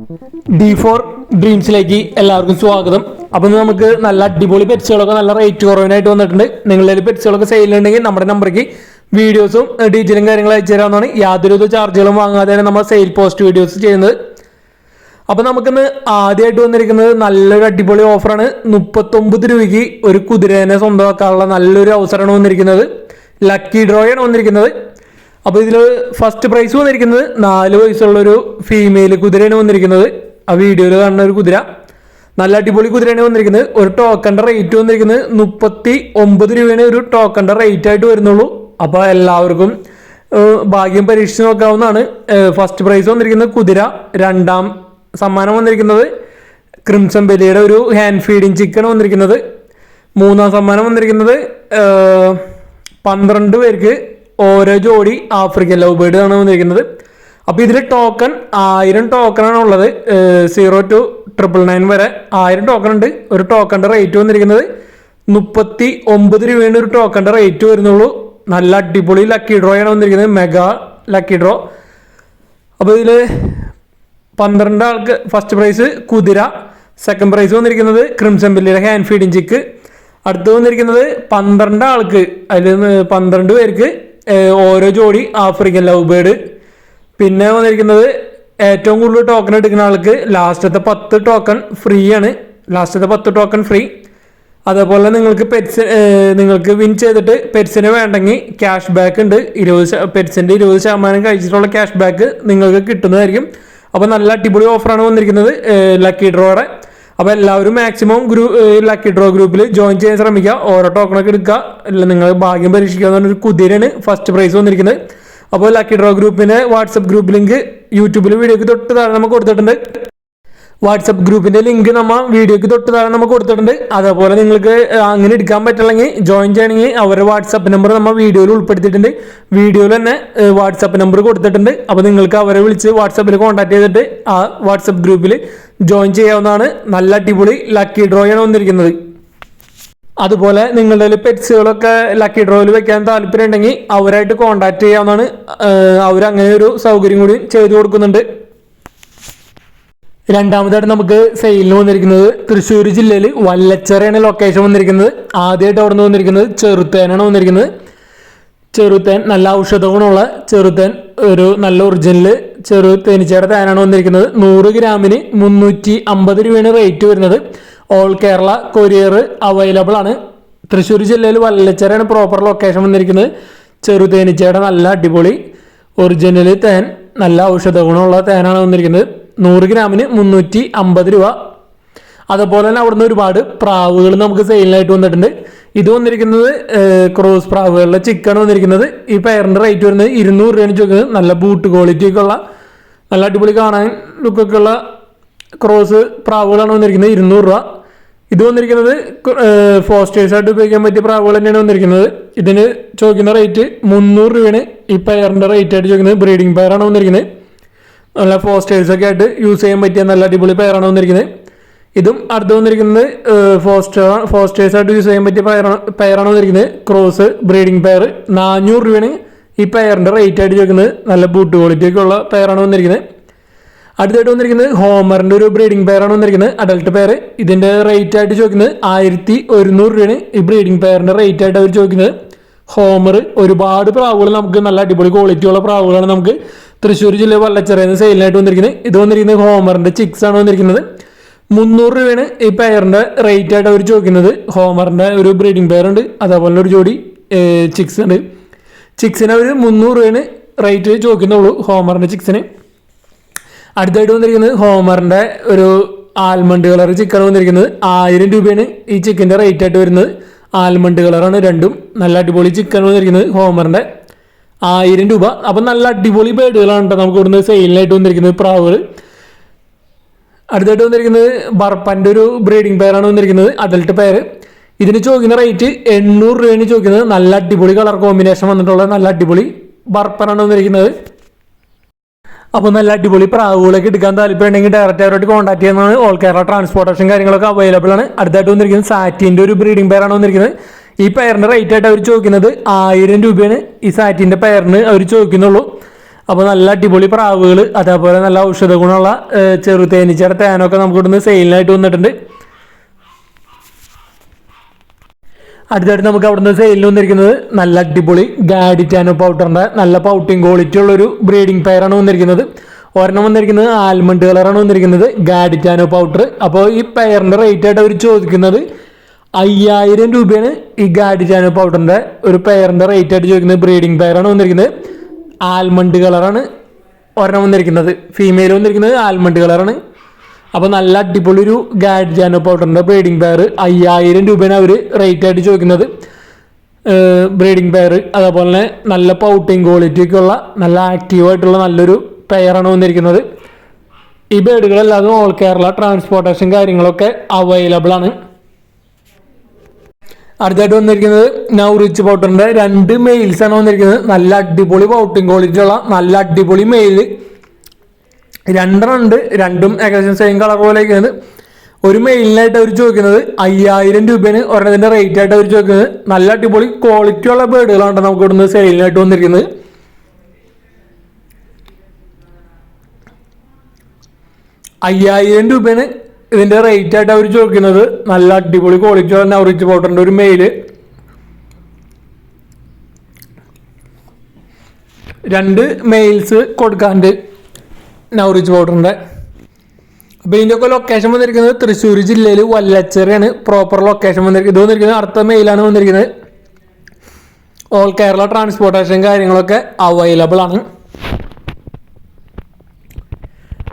D4 ഡ്രീംസിലേക്ക് എല്ലാവർക്കും സ്വാഗതം. അപ്പോൾ നമുക്ക് നല്ല അടിപൊളി പെറ്റ്സുകളൊക്കെ നല്ല റേറ്റ് കുറവിനായിട്ട് വന്നിട്ടുണ്ട്. നിങ്ങളുടെ പെറ്റ്സുകളൊക്കെ സെയിലുണ്ടെങ്കിൽ നമ്മുടെ നമ്പറേക്ക് വീഡിയോസും ഡീറ്റെയിലും കാര്യങ്ങളും അയച്ചു തരാവുന്നതാണ്. യാതൊരു ചാർജുകളും വാങ്ങാതെയാണ് നമ്മൾ സെയിൽ പോസ്റ്റ് വീഡിയോസ് ചെയ്യുന്നത്. അപ്പോൾ നമുക്കിന്ന് ആദ്യമായിട്ട് വന്നിരിക്കുന്നത് നല്ലൊരു അടിപൊളി ഓഫറാണ്. 39 രൂപയ്ക്ക് ഒരു കുതിരേനെ സ്വന്തമാക്കാനുള്ള നല്ലൊരു അവസരമാണ് വന്നിരിക്കുന്നത്. ലക്കി ഡ്രോയാണ് വന്നിരിക്കുന്നത്. അപ്പോൾ ഇതിൽ ഫസ്റ്റ് പ്രൈസ് വന്നിരിക്കുന്നത് 4 വയസ്സുള്ളൊരു ഫീമെയിൽ കുതിരയാണ് വന്നിരിക്കുന്നത്. ആ വീഡിയോയിൽ കാണുന്ന ഒരു കുതിര നല്ല അടിപൊളി കുതിരയാണ് വന്നിരിക്കുന്നത്. ഒരു ടോക്കൻ്റെ റേറ്റ് വന്നിരിക്കുന്നത് 39 രൂപയാണ് ഒരു ടോക്കൻ്റെ റേറ്റ് ആയിട്ട് വരുന്നുള്ളൂ. അപ്പോൾ എല്ലാവർക്കും ഭാഗ്യം പരീക്ഷിച്ച് നോക്കാവുന്നതാണ്. ഫസ്റ്റ് പ്രൈസ് വന്നിരിക്കുന്നത് കുതിര, രണ്ടാം സമ്മാനം വന്നിരിക്കുന്നത് ക്രിംസൺ ബെല്ലിയുടെ ഒരു ഹാൻഡ് ഫീഡിങ് ചിക്കൻ വന്നിരിക്കുന്നത്, മൂന്നാം സമ്മാനം വന്നിരിക്കുന്നത് 12 പേർക്ക് ഓരോ ജോഡി ആഫ്രിക്കൻ ലവ് ബേർഡ് ആണ് വന്നിരിക്കുന്നത്. അപ്പോൾ ഇതിൽ ടോക്കൺ 1000 ടോക്കണാണ് ഉള്ളത്. 0 to 999 വരെ 1000 ടോക്കൺ ഉണ്ട്. ഒരു ടോക്കണിൻ്റെ റേറ്റ് വന്നിരിക്കുന്നത് 39 രൂപയാണ് ഒരു ടോക്കണിൻ്റെ റേറ്റ് വരുന്നുള്ളൂ. നല്ല അടിപൊളി ലക്കി ഡ്രോ ആണ് വന്നിരിക്കുന്നത്, മെഗാ ലക്കി ഡ്രോ. അപ്പോൾ ഇതിൽ 12 ആൾക്ക് ഫസ്റ്റ് പ്രൈസ് കുതിര, സെക്കൻഡ് പ്രൈസ് വന്നിരിക്കുന്നത് ക്രിംസൺ ബെല്ലിയുടെ ഹാൻഡ് ഫീഡിങ് ചിക്ക്. അടുത്ത് വന്നിരിക്കുന്നത് 12 ആൾക്ക്, അതിൽ 12 പേർക്ക് ഓരോ ജോഡി ആഫ്രിക്കൻ ലവ് ബേർഡ്. പിന്നെ വന്നിരിക്കുന്നത് ഏറ്റവും കൂടുതൽ ടോക്കൺ എടുക്കുന്ന ആൾക്ക് ലാസ്റ്റത്തെ 10 ടോക്കൺ ഫ്രീ ആണ്. ലാസ്റ്റത്തെ 10 ടോക്കൺ ഫ്രീ. അതേപോലെ നിങ്ങൾക്ക് നിങ്ങൾക്ക് വിൻ ചെയ്തിട്ട് പെറ്റ്സിന് വേണ്ടെങ്കിൽ ക്യാഷ് ബാക്ക് ഉണ്ട്. പെറ്റ്സിൻ്റെ 20% കഴിച്ചിട്ടുള്ള ക്യാഷ് ബാക്ക് നിങ്ങൾക്ക് കിട്ടുന്നതായിരിക്കും. അപ്പോൾ നല്ല അടിപൊളി ഓഫറാണ് വന്നിരിക്കുന്നത് ലക്കി ഡ്രോയുടെ. അപ്പോൾ എല്ലാവരും മാക്സിമം ലക്കി ഡ്രോ ഗ്രൂപ്പിൽ ജോയിൻ ചെയ്യാൻ ശ്രമിക്കുക. ഓരോ ടോക്കണൊക്കെ എടുക്കുക. അല്ല, നിങ്ങൾ ഭാഗ്യം പരീക്ഷിക്കുക എന്നൊരു കുതിരയാണ് ഫസ്റ്റ് പ്രൈസ് വന്നിരിക്കുന്നത്. അപ്പോൾ ലക്കി ഡ്രോ ഗ്രൂപ്പിന് വാട്സപ്പ് ഗ്രൂപ്പ് ലിങ്ക് യൂട്യൂബിൽ വീഡിയോക്ക് തൊട്ട് താഴെ നമുക്ക് കൊടുത്തിട്ടുണ്ട്. വാട്സപ്പ് ഗ്രൂപ്പിൻ്റെ ലിങ്ക് നമ്മൾ വീഡിയോക്ക് തൊട്ട് താഴെ നമുക്ക് കൊടുത്തിട്ടുണ്ട്. അതേപോലെ നിങ്ങൾക്ക് അങ്ങനെ എടുക്കാൻ പറ്റില്ലെങ്കിൽ ജോയിൻ ചെയ്യണമെങ്കിൽ അവരുടെ വാട്സപ്പ് നമ്പർ നമ്മൾ വീഡിയോയിൽ ഉൾപ്പെടുത്തിയിട്ടുണ്ട്. വീഡിയോയിൽ തന്നെ വാട്സപ്പ് നമ്പർ കൊടുത്തിട്ടുണ്ട്. അപ്പോൾ നിങ്ങൾക്ക് അവരെ വിളിച്ച് വാട്സപ്പിൽ കോൺടാക്ട് ചെയ്തിട്ട് ആ വാട്സപ്പ് ഗ്രൂപ്പിൽ ജോയിൻ ചെയ്യാവുന്നതാണ്. നല്ല അടിപൊളി ലക്കി ഡ്രോയാണ് വന്നിരിക്കുന്നത്. അതുപോലെ നിങ്ങളുടെ പെറ്റ്സുകളൊക്കെ ലക്കി ഡ്രോയിൽ വെക്കാൻ താല്പര്യം ഉണ്ടെങ്കിൽ അവരായിട്ട് കോൺടാക്ട് ചെയ്യാവുന്നതാണ്. അവരങ്ങനെ ഒരു സൗകര്യം കൂടി ചെയ്തു കൊടുക്കുന്നുണ്ട്. രണ്ടാമതായിട്ട് നമുക്ക് സെയിലിന് വന്നിരിക്കുന്നത് തൃശ്ശൂർ ജില്ലയിൽ വല്ലച്ചിറയാണ് ലൊക്കേഷൻ വന്നിരിക്കുന്നത്. ആദ്യമായിട്ട് അവിടെ നിന്ന് വന്നിരിക്കുന്നത് ചെറുത്തേനാണ് വന്നിരിക്കുന്നത്. ചെറുത്തേൻ നല്ല ഔഷധ ഗുണമുള്ള ചെറുത്തേൻ, ഒരു നല്ല ഒറിജിനൽ തേനീച്ചയുടെ തേനാണ് വന്നിരിക്കുന്നത്. 100 ഗ്രാമിന് 350 രൂപയാണ് റേറ്റ് വരുന്നത്. ഓൾ കേരള കൊറിയർ അവൈലബിൾ ആണ്. തൃശ്ശൂർ ജില്ലയിൽ വല്ലച്ചിറയാണ് പ്രോപ്പർ ലൊക്കേഷൻ വന്നിരിക്കുന്നത്. ചെറുതേനീച്ചയുടെ നല്ല അടിപൊളി ഒറിജിനൽ തേൻ, നല്ല ഔഷധ ഗുണമുള്ള തേനാണ് വന്നിരിക്കുന്നത്. 100 ഗ്രാമിന് 350 രൂപ. അതുപോലെ തന്നെ അവിടുന്ന് ഒരുപാട് പ്രാവുകൾ നമുക്ക് സെയിലിനായിട്ട് വന്നിട്ടുണ്ട്. ഇത് വന്നിരിക്കുന്നത് ക്രോസ് പ്രാവുകളുടെ ചിക്കൻ വന്നിരിക്കുന്നത്. ഈ പെയറിൻ്റെ റേറ്റ് വരുന്നത് 200 രൂപയാണ് ചോദിക്കുന്നത്. നല്ല ബൂട്ട് ക്വാളിറ്റി ഒക്കെ ഉള്ള നല്ല അടിപൊളി കാണാൻ ലുക്കൊക്കെ ഉള്ള ക്രോസ് പ്രാവുകളാണ് വന്നിരിക്കുന്നത്. 200 രൂപ. ഇത് വന്നിരിക്കുന്നത് ഫോസ്റ്റേഴ്സായിട്ട് ഉപയോഗിക്കാൻ പറ്റിയ പ്രാവുകൾ തന്നെയാണ് വന്നിരിക്കുന്നത്. ഇതിന് ചോദിക്കുന്ന റേറ്റ് 300 രൂപയാണ് ഈ പെയറിൻ്റെ റേറ്റ് ആയിട്ട് ചോദിക്കുന്നത്. ബ്രീഡിംഗ് പെയറാണ് വന്നിരിക്കുന്നത്. നല്ല ഫോസ്റ്റേഴ്സൊക്കെ ആയിട്ട് യൂസ് ചെയ്യാൻ പറ്റിയ നല്ല അടിപൊളി പെയറാണ് വന്നിരിക്കുന്നത്. ഇതും അടുത്ത് വന്നിരിക്കുന്നത് ഫോസ്റ്റേഴ്സായിട്ട് യൂസ് ചെയ്യാൻ പറ്റിയ പെയറാണ് വന്നിരിക്കുന്നത്. ക്രോസ് ബ്രീഡിംഗ് പെയർ 400 രൂപയാണ് ഈ പെയറിൻ്റെ റേറ്റ് ആയിട്ട് ചോദിക്കുന്നത്. നല്ല ബൂട്ട് ക്വാളിറ്റി ഒക്കെ ഉള്ള പെയറാണ് വന്നിരിക്കുന്നത്. അടുത്തായിട്ട് വന്നിരിക്കുന്നത് ഹോമറിൻ്റെ ഒരു ബ്രീഡിംഗ് പെയറാണ് വന്നിരിക്കുന്നത്, അഡൽട്ട് പെയർ. ഇതിൻ്റെ റേറ്റ് ആയിട്ട് ചോദിക്കുന്നത് 1100 രൂപയാണ് ഈ ബ്രീഡിംഗ് പെയറിൻ്റെ റേറ്റ് ആയിട്ട് അവർ ചോദിക്കുന്നത്. ഹോമർ ഒരുപാട് പ്രാവുകൾ നമുക്ക് നല്ല അടിപൊളി ക്വാളിറ്റിയുള്ള പ്രാവുകളാണ് നമുക്ക് തൃശ്ശൂർ ജില്ല വല്ലച്ചിറയിൽ നിന്ന് സെയിലിനായിട്ട് വന്നിരിക്കുന്നത്. ഇത് വന്നിരിക്കുന്നത് ഹോമറിൻ്റെ ചിക്സ് ആണ് വന്നിരിക്കുന്നത്. 300 രൂപയാണ് ഈ പെയറിൻ്റെ റേറ്റ് ആയിട്ട് അവർ ചോദിക്കുന്നത്. ഹോമറിൻ്റെ ഒരു ബ്രീഡിംഗ് പെയർ ഉണ്ട്, അതേപോലെ ഒരു ജോഡി ചിക്സ് ഉണ്ട്. ചിക്സിന് അവർ 300 രൂപയാണ് റേറ്റ് ചോദിക്കുന്നുള്ളൂ ഹോമറിൻ്റെ ചിക്സിന്. അടുത്തായിട്ട് വന്നിരിക്കുന്നത് ഹോമറിൻ്റെ ഒരു ആൽമണ്ട് കളർ ചിക്കൻ വന്നിരിക്കുന്നത്. 1000 രൂപയാണ് ഈ ചിക്കൻ്റെ റേറ്റ് ആയിട്ട് വരുന്നത്. ആൽമണ്ട് കളറാണ് രണ്ടും. നല്ല അടിപൊളി ചിക്കൻ വന്നിരിക്കുന്നത് ഹോമറിൻ്റെ 1000 രൂപ. അപ്പം നല്ല അടിപൊളി ബേഡുകളാണ് കേട്ടോ നമുക്ക് ഇവിടുന്ന് സെയിലിനായിട്ട് വന്നിരിക്കുന്നത് പ്രാവുകൾ. അടുത്തായിട്ട് വന്നിരിക്കുന്നത് ബർപ്പൻ്റെ ഒരു ബ്രീഡിംഗ് പെയറാണ് വന്നിരിക്കുന്നത്, അഡൽട്ട് പെയർ. ഇതിന് ചോദിക്കുന്ന റേറ്റ് 800 രൂപയാണ് ചോദിക്കുന്നത്. നല്ല അടിപൊളി കളർ കോമ്പിനേഷൻ വന്നിട്ടുള്ള നല്ല അടിപൊളി ബർപ്പനാണ് വന്നിരിക്കുന്നത്. അപ്പോൾ നല്ല അടിപൊളി പ്രാവുകളൊക്കെ എടുക്കാൻ താല്പര്യം ഉണ്ടെങ്കിൽ ഡയറക്റ്റ് അവരോട് കോൺടാക്ട് ചെയ്യുന്നതാണ്. ഓൾ കേരള ട്രാൻസ്പോർട്ടേഷൻ കാര്യങ്ങളൊക്കെ അവൈലബിൾ ആണ്. അടുത്തായിട്ട് വന്നിരിക്കുന്നത് സാറ്റിൻ്റെ ഒരു ബ്രീഡിംഗ് പെയറാണ് വന്നിരിക്കുന്നത്. ഈ പെയറിൻ്റെ റേറ്റ് ആയിട്ട് അവർ ചോദിക്കുന്നത് 1000 രൂപയാണ് ഈ സാറ്റിൻ്റെ പെയറിന് അവർ ചോദിക്കുന്നുള്ളൂ. അപ്പോൾ നല്ല അടിപൊളി പ്രാവുകൾ, അതേപോലെ നല്ല ഔഷധ ഗുണമുള്ള ചെറുതേനീച്ചയുടെ തേനൊക്കെ നമുക്ക് ഇവിടുന്ന് സെയിലിനായിട്ട് വന്നിട്ടുണ്ട്. അടുത്തായിട്ട് നമുക്ക് അവിടുന്ന് സെയിലിൽ വന്നിരിക്കുന്നത് നല്ല അടിപൊളി ഗാഡിറ്റാനോ പൗഡറിൻ്റെ നല്ല പൗട്ടിങ് ക്വാളിറ്റി ഉള്ളൊരു ബ്രീഡിംഗ് പെയറാണ് വന്നിരിക്കുന്നത്. ഒരെണ്ണം വന്നിരിക്കുന്നത് ആൽമണ്ട് കളറാണ് വന്നിരിക്കുന്നത്, ഗാഡിറ്റാനോ പൗഡർ. അപ്പോൾ ഈ പെയറിൻ്റെ റേറ്റ് ആയിട്ട് അവർ ചോദിക്കുന്നത് 5000 രൂപയാണ്. ഈ ഗാഡിറ്റാനോ പൗഡറിൻ്റെ ഒരു പെയറിൻ്റെ റേറ്റ് ആയിട്ട് ചോദിക്കുന്നത്. ബ്രീഡിംഗ് പെയറാണ് വന്നിരിക്കുന്നത്, ആൽമണ്ട് കളറാണ് ഒരെണ്ണം വന്നിരിക്കുന്നത്. ഫീമെയിൽ വന്നിരിക്കുന്നത് ആൽമണ്ട് കളറാണ്. അപ്പോൾ നല്ല അടിപൊളി ഒരു ഗാഡിറ്റാനോ പൗഡറിൻ്റെ ബ്രീഡിംഗ് പെയർ 5000 രൂപയാണ് അവർ റേറ്റ് ആയിട്ട് ചോദിക്കുന്നത്. ബ്രീഡിംഗ് പെയർ അതേപോലെ തന്നെ നല്ല പൗട്ടിങ് ക്വാളിറ്റിയൊക്കെയുള്ള നല്ല ആക്റ്റീവായിട്ടുള്ള നല്ലൊരു പെയറാണ് വന്നിരിക്കുന്നത്. ഈ ബേഡുകളെല്ലാതും ഓൾ കേരള ട്രാൻസ്പോർട്ടേഷൻ കാര്യങ്ങളൊക്കെ അവൈലബിൾ ആണ്. അടുത്തായിട്ട് വന്നിരിക്കുന്നത് നൗറിച്ച് പൗഡറിൻ്റെ 2 മെയിൽസാണ് വന്നിരിക്കുന്നത്. നല്ല അടിപൊളി പൗട്ടിങ് ക്വാളിറ്റി ഉള്ള നല്ല അടിപൊളി മെയിൽ 2 ഉണ്ട്. രണ്ടും ഏകദേശം സെയിം കളർ പോലെയൊക്കെയാണ്. ഒരു മെയിലിനായിട്ട് അവർ ചോദിക്കുന്നത് 5000 രൂപയാണ് ഒരെണ്ണത്തിൻ്റെ റേറ്റ് ആയിട്ട് അവർ ചോദിക്കുന്നത്. നല്ല അടിപൊളി ക്വാളിറ്റി ഉള്ള ബേഡുകളാണ് നമുക്ക് ഇവിടുന്ന് സെയിലിനായിട്ട് വന്നിരിക്കുന്നത്. 5000 രൂപയാണ് ഇതിൻ്റെ റേറ്റ് ആയിട്ട് അവർ ചോദിക്കുന്നത്. നല്ല അടിപൊളി ക്വാളിറ്റി ഉള്ള നൗറിച്ച് പൗഡറിൻ്റെ ഒരു മെയിൽ 2 മെയിൽസ് കൊടുക്കാണ്ട് നൗറിച്ച് പൗഡറിൻ്റെ. അപ്പോൾ ഇതിൻ്റെയൊക്കെ ലൊക്കേഷൻ വന്നിരിക്കുന്നത് തൃശ്ശൂർ ജില്ലയിൽ വല്ലച്ചിറയാണ് പ്രോപ്പർ ലൊക്കേഷൻ വന്നിരിക്കുന്നത്. ഇത് വന്നിരിക്കുന്നത് അടുത്ത മെയിലാണ് വന്നിരിക്കുന്നത്. ഓൾ കേരള ട്രാൻസ്പോർട്ടേഷൻ കാര്യങ്ങളൊക്കെ അവൈലബിൾ ആണ്.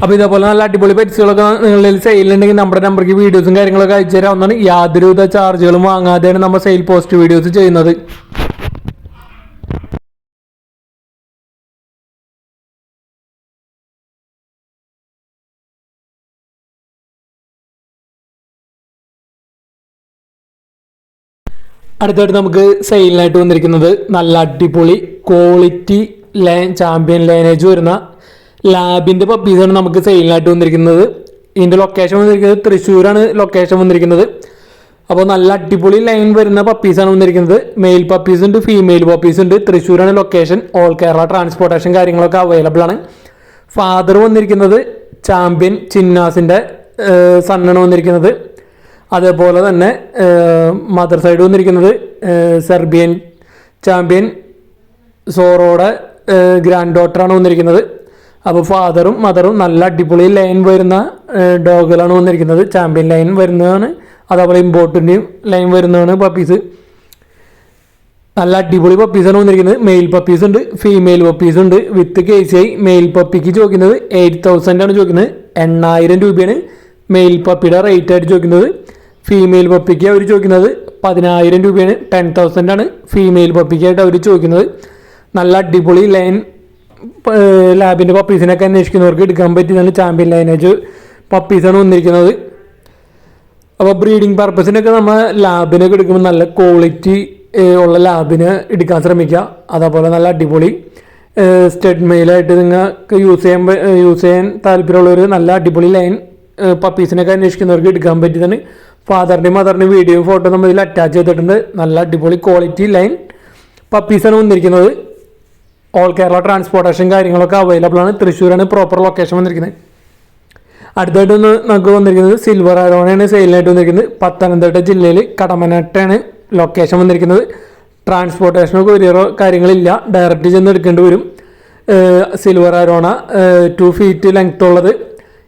അപ്പോൾ ഇതേപോലെ നല്ല അടിപൊളി പെറ്റ്സുകളൊക്കെ നിങ്ങളിൽ സെയിലുണ്ടെങ്കിൽ നമ്മുടെ നമ്പർക്ക് വീഡിയോസും കാര്യങ്ങളൊക്കെ അയച്ചു തരാവുന്നതാണ്. യാതൊരുവിധ ചാർജുകളും വാങ്ങാതെയാണ് നമ്മൾ സെയിൽ പോസ്റ്റ് വീഡിയോസ് ചെയ്യുന്നത്. അടുത്തായിട്ട് നമുക്ക് സെയിലിനായിട്ട് വന്നിരിക്കുന്നത് നല്ല അടിപൊളി ക്വാളിറ്റി ലൈൻ ചാമ്പ്യൻ ലൈനേജ് വരുന്ന ലാബിൻ്റെ പപ്പീസാണ് നമുക്ക് സെയിലിനായിട്ട് വന്നിരിക്കുന്നത്. ഇതിൻ്റെ ലൊക്കേഷൻ വന്നിരിക്കുന്നത് തൃശ്ശൂരാണ് ലൊക്കേഷൻ വന്നിരിക്കുന്നത്. അപ്പോൾ നല്ല അടിപൊളി ലൈൻ വരുന്ന പപ്പീസാണ് വന്നിരിക്കുന്നത്. മെയിൽ പപ്പീസ് ഉണ്ട്, ഫീമെയിൽ പപ്പീസ് ഉണ്ട്. തൃശ്ശൂരാണ് ലൊക്കേഷൻ. ഓൾ കേരള ട്രാൻസ്പോർട്ടേഷൻ കാര്യങ്ങളൊക്കെ അവൈലബിൾ ആണ്. ഫാദർ വന്നിരിക്കുന്നത് ചാമ്പ്യൻ ചിന്നാസിൻ്റെ സണ്ണാണ് വന്നിരിക്കുന്നത്. അതേപോലെ തന്നെ മദർ സൈഡ് വന്നിരിക്കുന്നത് സെർബിയൻ ചാമ്പ്യൻ സോറോയുടെ ഗ്രാൻഡ് ഡോട്ടറാണ് വന്നിരിക്കുന്നത്. അപ്പോൾ ഫാദറും മദറും നല്ല അടിപൊളി ലൈൻ വരുന്ന ഡോഗുകളാണ് വന്നിരിക്കുന്നത്. ചാമ്പ്യൻ ലൈൻ വരുന്നതാണ്, അതേപോലെ ഇമ്പോർട്ടൻ്റെയും ലൈൻ വരുന്നതാണ് പപ്പീസ്. നല്ല അടിപൊളി പപ്പീസാണ് വന്നിരിക്കുന്നത്. മെയിൽ പപ്പീസ് ഉണ്ട്, ഫീമെയിൽ പപ്പീസ് ഉണ്ട്. വിത്ത് KCI മെയിൽ പപ്പിക്ക് ചോദിക്കുന്നത് 8000 ആണ് ചോദിക്കുന്നത്. 8000 രൂപയാണ് മെയിൽ പപ്പിയുടെ റേറ്റ് ആയിട്ട് ചോദിക്കുന്നത്. ഫീമെയിൽ പപ്പിക്ക് അവർ ചോദിക്കുന്നത് 10000 രൂപയാണ്. 10,000 ആണ് ഫീമെയിൽ പപ്പിക്കായിട്ട് അവർ ചോദിക്കുന്നത്. നല്ല അടിപൊളി ലൈൻ ലാബിൻ്റെ പപ്പീസിനൊക്കെ അന്വേഷിക്കുന്നവർക്ക് എടുക്കാൻ പറ്റിയതാണ്. ചാമ്പ്യൻ ലൈനേജ് പപ്പീസാണ് വന്നിരിക്കുന്നത്. അപ്പോൾ ബ്രീഡിംഗ് പർപ്പസിനൊക്കെ നമ്മൾ ലാബിനൊക്കെ എടുക്കുമ്പോൾ നല്ല ക്വാളിറ്റി ഉള്ള ലാബിന് എടുക്കാൻ ശ്രമിക്കുക. അതേപോലെ നല്ല അടിപൊളി സ്റ്റഡ് മെയിലായിട്ട് നിങ്ങൾക്ക് യൂസ് ചെയ്യാൻ താല്പര്യമുള്ളവർ നല്ല അടിപൊളി ലൈൻ പപ്പീസിനൊക്കെ അന്വേഷിക്കുന്നവർക്ക് എടുക്കാൻ പറ്റിയതാണ്. ഫാദറിൻ്റെയും മദറിൻ്റെയും വീഡിയോ ഫോട്ടോ നമ്മൾ ഇതിൽ അറ്റാച്ച് ചെയ്തിട്ടുണ്ട്. നല്ല അടിപൊളി ക്വാളിറ്റി ലൈൻ പപ്പീസാണ് വന്നിരിക്കുന്നത്. ഓൾ കേരള ട്രാൻസ്പോർട്ടേഷൻ കാര്യങ്ങളൊക്കെ അവൈലബിൾ ആണ്. തൃശ്ശൂരാണ് പ്രോപ്പർ ലൊക്കേഷൻ വന്നിരിക്കുന്നത്. അടുത്തായിട്ട് നമുക്ക് വന്നിരിക്കുന്നത് സിൽവർ ആരോണയാണ് സെയിലിനായിട്ട് വന്നിരിക്കുന്നത്. പത്തനംതിട്ട ജില്ലയിൽ കടമനാട്ടാണ് ലൊക്കേഷൻ വന്നിരിക്കുന്നത്. ട്രാൻസ്പോർട്ടേഷനോ കൊറിയറോ കാര്യങ്ങളില്ല, ഡയറക്റ്റ് ചെന്ന് എടുക്കേണ്ടി വരും. സിൽവർ ആരോണ 2 ഫീറ്റ് ലെങ്ത് ഉള്ളത്.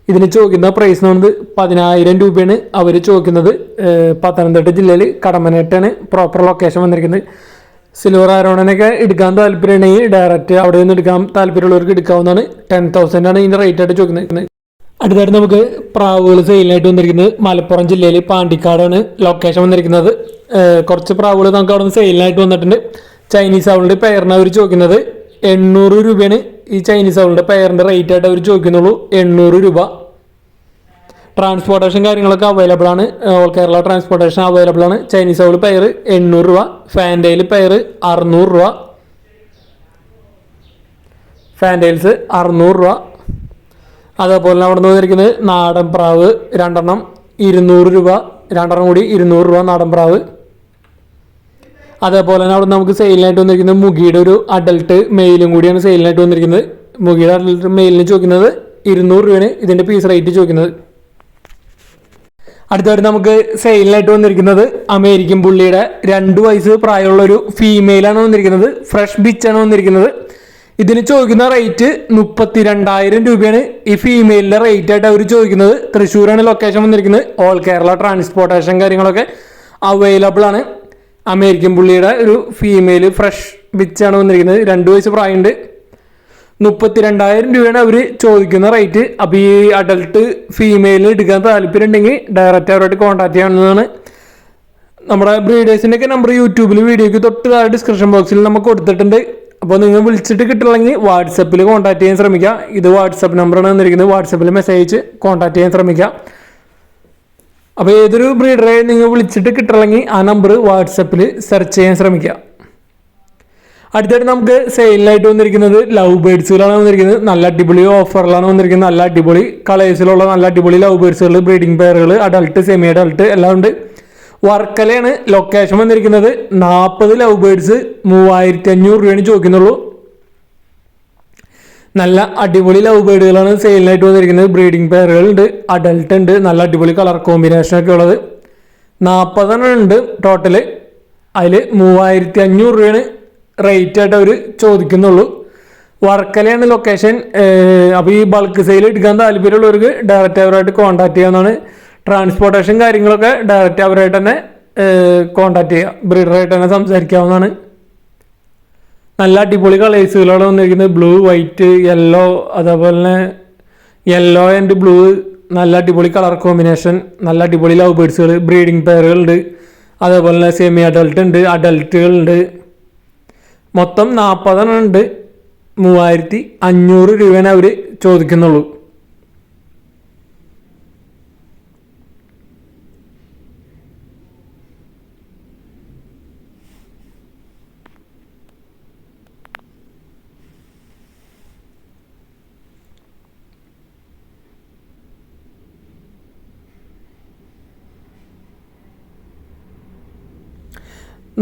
ഇതിന് ചോദിക്കുന്ന പ്രൈസ് എന്ന് പറയുന്നത് 10000 രൂപയാണ് അവർ ചോദിക്കുന്നത്. പത്തനംതിട്ട ജില്ലയിൽ കടമനാട്ടാണ് പ്രോപ്പർ ലൊക്കേഷൻ വന്നിരിക്കുന്നത്. സിൽവർ ആരോണനൊക്കെ എടുക്കാൻ താല്പര്യമുണ്ടെങ്കിൽ ഡയറക്റ്റ് അവിടെ നിന്ന് എടുക്കാൻ താല്പര്യമുള്ളവർക്ക് എടുക്കാവുന്നതാണ്. 10,000 ആണ് ഇതിൻ്റെ റേറ്റ് ആയിട്ട് ചോദിക്കുന്നത്. അടുത്തായിട്ട് നമുക്ക് പ്രാവുകൾ സെയിലിനായിട്ട് വന്നിരിക്കുന്നത് മലപ്പുറം ജില്ലയിൽ പാണ്ടിക്കാടാണ് ലൊക്കേഷൻ വന്നിരിക്കുന്നത്. കുറച്ച് പ്രാവുകൾ നമുക്ക് അവിടെ നിന്ന് സെയിലിനായിട്ട് വന്നിട്ടുണ്ട്. ചൈനീസ് അവളുടെ പെയറിന് അവർ ചോദിക്കുന്നത് 800 രൂപയാണ്. ഈ ചൈനീസ് അവളുടെ പെയറിൻ്റെ റേറ്റ് ആയിട്ട് അവർ ചോദിക്കുന്നുള്ളൂ 800 രൂപ. ട്രാൻസ്പോർട്ടേഷൻ കാര്യങ്ങളൊക്കെ അവൈലബിൾ ആണ്. ഓൾ കേരള ട്രാൻസ്പോർട്ടേഷൻ അവൈലബിൾ ആണ്. ചൈനീസ് അവൾ പെയർ 800 രൂപ. ഫാൻഡെയിൽ പെയർ 600 രൂപ. ഫാൻഡെയിൽസ് 600 രൂപ. അതേപോലെ അവിടെ നിന്ന് വന്നിരിക്കുന്നത് നാടൻ പ്രാവ് 2 എണ്ണം 200 രൂപ. 2 എണ്ണം കൂടി 200 രൂപ നാടൻ പ്രാവ്. അതേപോലെ തന്നെ അവിടെ നമുക്ക് സെയിലിനായിട്ട് വന്നിരിക്കുന്നത് മുഗിയുടെ ഒരു അഡൽട്ട് മെയിലും കൂടിയാണ് സെയിലിനായിട്ട് വന്നിരിക്കുന്നത്. മുഖയുടെ അഡൽട്ട് മെയിലിന് ചോദിക്കുന്നത് 200 രൂപയാണ് ഇതിൻ്റെ പീസ് റേറ്റ് ചോദിക്കുന്നത്. അടുത്തായിട്ട് നമുക്ക് സെയിലിനായിട്ട് വന്നിരിക്കുന്നത് അമേരിക്കൻ പുള്ളിയുടെ 2 വയസ്സ് പ്രായമുള്ള ഒരു ഫീമെയിലാണ് വന്നിരിക്കുന്നത്. ഫ്രഷ് ബിച്ചാണ് വന്നിരിക്കുന്നത്. ഇതിന് ചോദിക്കുന്ന റേറ്റ് 32,000 രൂപയാണ്. ഈ ഫീമെയിലിൻ്റെ റേറ്റ് ആയിട്ട് അവർ ചോദിക്കുന്നത്. തൃശ്ശൂരാണ് ലൊക്കേഷൻ വന്നിരിക്കുന്നത്. ഓൾ കേരള ട്രാൻസ്പോർട്ടേഷൻ കാര്യങ്ങളൊക്കെ അവൈലബിൾ ആണ്. അമേരിക്കൻ പുള്ളിയുടെ ഒരു ഫീമെയിൽ ഫ്രഷ് ബിച്ചാണ് വന്നിരിക്കുന്നത്. 2 വയസ്സ് പ്രായമുണ്ട്. 32,000 രൂപയാണ് അവർ ചോദിക്കുന്ന റേറ്റ്. അപ്പോൾ ഈ അഡൽട്ട് ഫീമെയിലിന് എടുക്കാൻ താല്പര്യം ഉണ്ടെങ്കിൽ ഡയറക്റ്റ് അവരായിട്ട് കോൺടാക്ട് ചെയ്യാവുന്നതാണ്. നമ്മുടെ ബ്രീഡേഴ്സിൻ്റെ ഒക്കെ നമ്പർ യൂട്യൂബിൽ വീഡിയോയ്ക്ക് തൊട്ട് താഴെ ഡിസ്ക്രിപ്ഷൻ ബോക്സിൽ നമുക്ക് കൊടുത്തിട്ടുണ്ട്. അപ്പോൾ നിങ്ങൾ വിളിച്ചിട്ട് കിട്ടില്ലെങ്കിൽ വാട്സപ്പിൽ കോൺടാക്ട് ചെയ്യാൻ ശ്രമിക്കുക. ഇത് വാട്സപ്പ് നമ്പറാണ് വന്നിരിക്കുന്നത്. വാട്സപ്പിൽ മെസ്സേജ് അയച്ച് കോൺടാക്ട് ചെയ്യാൻ ശ്രമിക്കുക. അപ്പോൾ ഏതൊരു ബ്രീഡറെ നിങ്ങൾ വിളിച്ചിട്ട് കിട്ടില്ലെങ്കിൽ ആ നമ്പർ വാട്സപ്പിൽ സെർച്ച് ചെയ്യാൻ ശ്രമിക്കുക. അടുത്തായിട്ട് നമുക്ക് സെയിലിനായിട്ട് വന്നിരിക്കുന്നത് ലവ് ബേഡ്സുകളാണ് വന്നിരിക്കുന്നത്. നല്ല അടിപൊളി ഓഫറിലാണ് വന്നിരിക്കുന്നത്. നല്ല അടിപൊളി കളേഴ്സിലുള്ള നല്ല അടിപൊളി ലവ് ബേഡ്സുകൾ, ബ്രീഡിംഗ് പെയറുകൾ, അഡൾട്ട്, സെമി അഡൾട്ട് എല്ലാം ഉണ്ട്. വർക്കലയാണ് ലൊക്കേഷൻ വന്നിരിക്കുന്നത്. 40 ലവ് ബേഡ്സ് 3,500 രൂപയാണ് ചോദിക്കുന്നുള്ളൂ. നല്ല അടിപൊളി ലവ് ബേഡുകളാണ് സെയിലിനായിട്ട് വന്നിരിക്കുന്നത്. ബ്രീഡിംഗ് പെയറുകളുണ്ട്, അഡൾട്ട് ഉണ്ട്. നല്ല അടിപൊളി കളർ കോമ്പിനേഷനൊക്കെ ഉള്ളത് 40 ഉണ്ട് ടോട്ടല്. അതിൽ 3,500 രൂപയാണ് റേറ്റ് ആയിട്ട് അവർ ചോദിക്കുന്നുള്ളൂ. വർക്കലയാണ് ലൊക്കേഷൻ. അപ്പോൾ ഈ ബൾക്ക് സെയിൽ എടുക്കാൻ താല്പര്യമുള്ളവർക്ക് ഡയറക്റ്റ് അവരായിട്ട് കോൺടാക്ട് ചെയ്യാവുന്നതാണ്. ട്രാൻസ്പോർട്ടേഷൻ കാര്യങ്ങളൊക്കെ ഡയറക്റ്റ് അവരായിട്ട് തന്നെ കോൺടാക്ട് ചെയ്യുക. ബ്രീഡറായിട്ട് തന്നെ സംസാരിക്കാവുന്നതാണ്. നല്ല അടിപൊളി കളേഴ്സുകളാണ് വന്നിരിക്കുന്നത്. ബ്ലൂ, വൈറ്റ്, യെല്ലോ, അതേപോലെ തന്നെ യെല്ലോ ആൻഡ് ബ്ലൂ. നല്ല അടിപൊളി കളർ കോമ്പിനേഷൻ. നല്ല അടിപൊളി ലവ് ബേഡ്സുകൾ, ബ്രീഡിംഗ് പെയറുകളുണ്ട്. അതേപോലെ തന്നെ സെമി അഡൾട്ട് ഉണ്ട്, അഡൾട്ടുകളുണ്ട്. മൊത്തം 40 ഉണ്ട്. 3,500 രൂപയാണ് അവർ ചോദിക്കുന്നുള്ളൂ.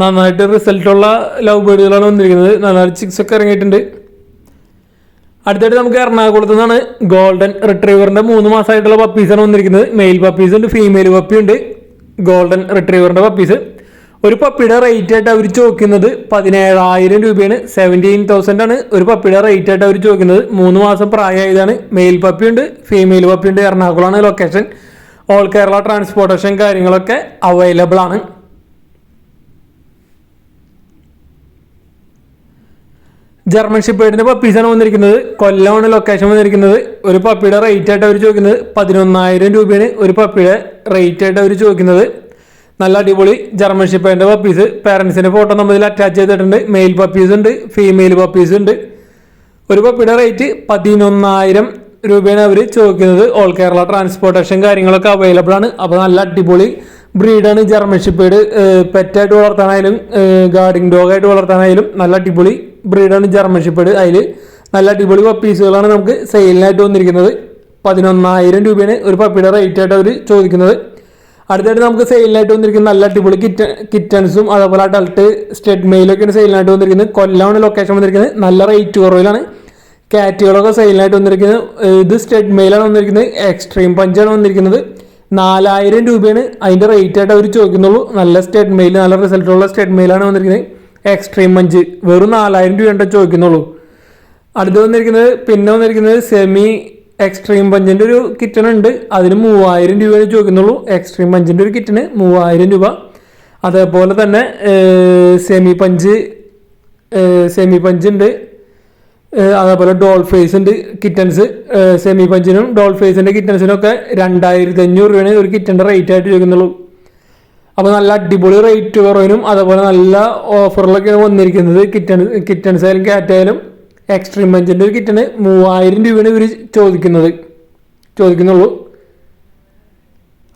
നന്നായിട്ട് റിസൾട്ടുള്ള ലവ് ബേഡുകളാണ് വന്നിരിക്കുന്നത്. നന്നായിട്ട് ചിക്സ് ഒക്കെ ഇറങ്ങിയിട്ടുണ്ട്. അടുത്തായിട്ട് നമുക്ക് എറണാകുളത്ത് നിന്നാണ് ഗോൾഡൻ റിട്രീവറിൻ്റെ 3 മാസമായിട്ടുള്ള പപ്പീസാണ് വന്നിരിക്കുന്നത്. മെയിൽ പപ്പീസ് ഉണ്ട്, ഫീമെയിൽ പപ്പി ഉണ്ട്. ഗോൾഡൻ റിട്രീവറിൻ്റെ പപ്പീസ്. ഒരു പപ്പിയുടെ റേറ്റ് ആയിട്ട് അവർ ചോദിക്കുന്നത് 17,000 രൂപയാണ്. 17,000 ആണ് ഒരു പപ്പിയുടെ റേറ്റ് ആയിട്ട് അവർ ചോദിക്കുന്നത്. 3 മാസം പ്രായമായതാണ്. മെയിൽ പപ്പി ഉണ്ട്, ഫീമെയിൽ പപ്പി ഉണ്ട്. എറണാകുളമാണ് ലൊക്കേഷൻ. ഓൾ കേരള ട്രാൻസ്പോർട്ടേഷൻ കാര്യങ്ങളൊക്കെ അവൈലബിൾ ആണ്. ജർമ്മൻ ഷെപ്പേർഡിൻ്റെ പപ്പീസാണ് വന്നിരിക്കുന്നത്. കൊല്ലമാണ് ലൊക്കേഷൻ വന്നിരിക്കുന്നത്. ഒരു പപ്പിയുടെ റേറ്റ് ആയിട്ട് അവർ ചോദിക്കുന്നത് 11,000 രൂപയാണ് ഒരു പപ്പിയുടെ റേറ്റ് ആയിട്ട് അവർ ചോദിക്കുന്നത്. നല്ല അടിപൊളി ജർമ്മൻ ഷെപ്പേർഡിൻ്റെ പപ്പീസ്. പാരൻസിൻ്റെ ഫോട്ടോ നമ്മൾ ഇതിൽ അറ്റാച്ച് ചെയ്തിട്ടുണ്ട്. മെയിൽ പപ്പീസ് ഉണ്ട്, ഫീമെയിൽ പപ്പീസ് ഉണ്ട്. ഒരു പപ്പിയുടെ റേറ്റ് 11,000 രൂപയാണ് അവർ ചോദിക്കുന്നത്. ഓൾ കേരള ട്രാൻസ്പോർട്ടേഷൻ കാര്യങ്ങളൊക്കെ അവൈലബിൾ ആണ്. അപ്പോൾ നല്ല അടിപൊളി ബ്രീഡാണ് ജർമ്മൻ ഷെപ്പേർഡ്. പെറ്റായിട്ട് വളർത്താനായാലും ഗാർഡിങ് ഡോഗായിട്ട് വളർത്താനായാലും നല്ല അടിപൊളി ബ്രീഡാണ് ജർമ്മൻ ഷെപ്പേർഡ്. അതിൽ നല്ല അടിപൊളി പപ്പീസുകളാണ് നമുക്ക് സെയിലിനായിട്ട് വന്നിരിക്കുന്നത്. 11,000 രൂപയാണ് ഒരു പപ്പിയുടെ റേറ്റ് ആയിട്ട് അവർ ചോദിക്കുന്നത്. അടുത്തായിട്ട് നമുക്ക് സെയിലിനായിട്ട് വന്നിരിക്കുന്നത് നല്ല അടിപൊളി കിറ്റൻസും അതേപോലെ അഡൾട്ട് സ്റ്റെഡ് മെയിലൊക്കെയാണ് സെയിലിനായിട്ട് വന്നിരിക്കുന്നത്. കൊല്ലമാണ് ലൊക്കേഷൻ വന്നിരിക്കുന്നത്. നല്ല റേറ്റ് കുറവിലാണ് കാറ്റുകളൊക്കെ സെയിലിനായിട്ട് വന്നിരിക്കുന്നത്. ഇത് സ്റ്റെഡ് മെയിലാണ് വന്നിരിക്കുന്നത്. എക്സ്ട്രീം പഞ്ചാണ് വന്നിരിക്കുന്നത്. 4,000 രൂപയാണ് അതിൻ്റെ റേറ്റ് ആയിട്ട് അവർ ചോദിക്കുന്നുള്ളൂ. നല്ല സ്റ്റെഡ് മെയിൽ, നല്ല റിസൾട്ടുള്ള സ്റ്റെഡ് മെയിലാണ് വന്നിരിക്കുന്നത്. എക്സ്ട്രീം പഞ്ച് വെറും 4,000 രൂപ ചോദിക്കുന്നുള്ളൂ. അടുത്ത് വന്നിരിക്കുന്നത് സെമി എക്സ്ട്രീം പഞ്ചിൻ്റെ ഒരു കിറ്റനുണ്ട്. അതിന് 3,000 രൂപയാണ് ചോദിക്കുന്നുള്ളൂ. എക്സ്ട്രീം പഞ്ചിൻ്റെ ഒരു കിറ്റിന് 3,000 രൂപ. അതേപോലെ തന്നെ സെമി പഞ്ച് ഉണ്ട്. അതേപോലെ ഡോൾ ഫേസ് ഉണ്ട് കിറ്റൻസ്. സെമി പഞ്ചിനും ഡോൾ ഫേസിൻ്റെ കിറ്റൻസിനും ഒക്കെ 2,500 രൂപയാണ് ഒരു കിറ്റൻ്റെ റേറ്റ് ആയിട്ട് ചോദിക്കുന്നുള്ളൂ. അപ്പോൾ നല്ല അടിപൊളി റേറ്റ് കുറവിനും അതേപോലെ നല്ല ഓഫറിലൊക്കെയാണ് വന്നിരിക്കുന്നത്. കിറ്റൻസ് ആയാലും ക്യാറ്റ് ആയാലും എക്സ്ട്രീം പഞ്ചിൻ്റെ ഒരു കിറ്റന് 3,000 രൂപയാണ് ഇവർ ചോദിക്കുന്നുള്ളൂ.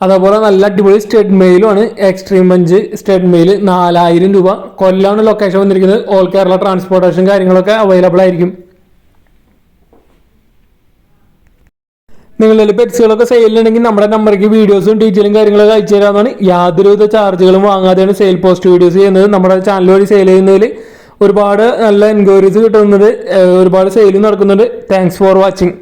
അതേപോലെ നല്ല അടിപൊളി സ്റ്റെഡ് മെയിലുമാണ്. എക്സ്ട്രീം പഞ്ച് സ്റ്റെഡ് മെയിൽ 4,000 രൂപ. കൊല്ലമാണ് ലൊക്കേഷൻ വന്നിരിക്കുന്നത്. ഓൾ കേരള ട്രാൻസ്പോർട്ടേഷൻ കാര്യങ്ങളൊക്കെ അവൈലബിൾ ആയിരിക്കും. നിങ്ങളുടെ പെറ്റ്സുകളൊക്കെ സെയിലുണ്ടെങ്കിൽ നമ്മുടെ നമ്പർക്ക് വീഡിയോസും ഡീറ്റെയിലും കാര്യങ്ങളൊക്കെ അയച്ചു തരാമെന്നാണ്. യാതൊരുവിധ ചാർജുകളും വാങ്ങാതെയാണ് സെയിൽ പോസ്റ്റ് വീഡിയോസ് ചെയ്യുന്നത്. നമ്മുടെ ചാനൽ വഴി സെയിൽ ചെയ്യുന്നതിൽ ഒരുപാട് നല്ല എൻക്വയറീസ് കിട്ടുന്നുണ്ട്, ഒരുപാട് സെയിലും നടക്കുന്നുണ്ട്. Thanks for watching.